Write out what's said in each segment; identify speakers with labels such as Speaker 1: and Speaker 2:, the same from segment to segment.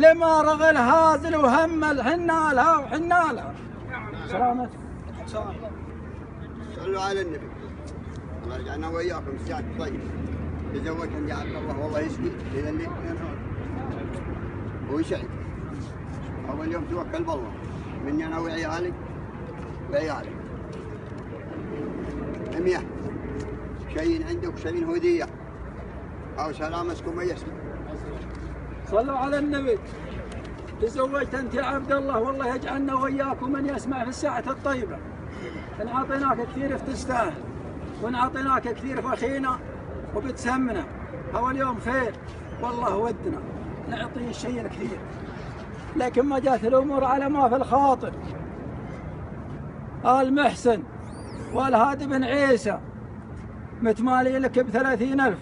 Speaker 1: اللي ما رغى الهازل وهم حنا لها وحنا لها. سلامتك.
Speaker 2: صلوا على النبي. الله يجعلنا وياكم سعد طيب. تزوجت عند عبد الله والله يسقي إذا اللي ويسعد. أول يوم توكل بالله مني أنا وعيالي وعيالي. 100 شيء عندك شيء هدية أو سلامتكم ما يسمع.
Speaker 1: صلوا على النبي. تزوجت أنت يا عبد الله والله يجعلنا وياكم من يسمع في الساعة الطيبة. إن أعطيناك كثير فتستاهل وإن أعطيناك كثير فخينا وبتسمنا. هو اليوم خير والله ودنا نعطي الشيء الكثير لكن ما جات الأمور على ما في الخاطر. المحسن والهادي بن عيسى متمالي لك ب30,000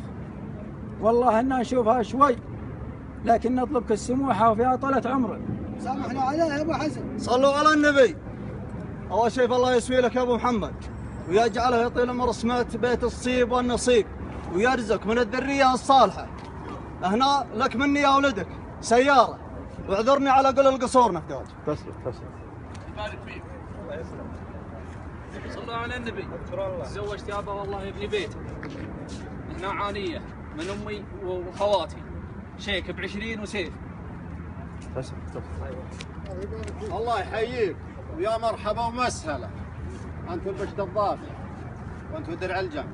Speaker 1: والله إن نشوفها شوي لكن نطلبك السموحة وفيها طولة عمرك.
Speaker 3: سامحنا عليه يا ابو حسن.
Speaker 4: صلوا على النبي. اول شيء الله يسوي لك يا ابو محمد ويجعله يطيل عمر سمات بيت الصيب والنصيب ويرزق من الذريه الصالحه. هنا لك مني يا ولدك سياره واعذرني على قول القصور نحتاج.
Speaker 5: تسلم.
Speaker 6: يبارك فيك. صلوا على النبي. تزوجت يابا والله ابن بيت هنا عانيه من امي وخواتي شيك ب20 وسيف.
Speaker 5: تسلم.
Speaker 7: الله يحييك ويا مرحبا ومسهلا. انت البشت الضافي وانت ودرع الجنب.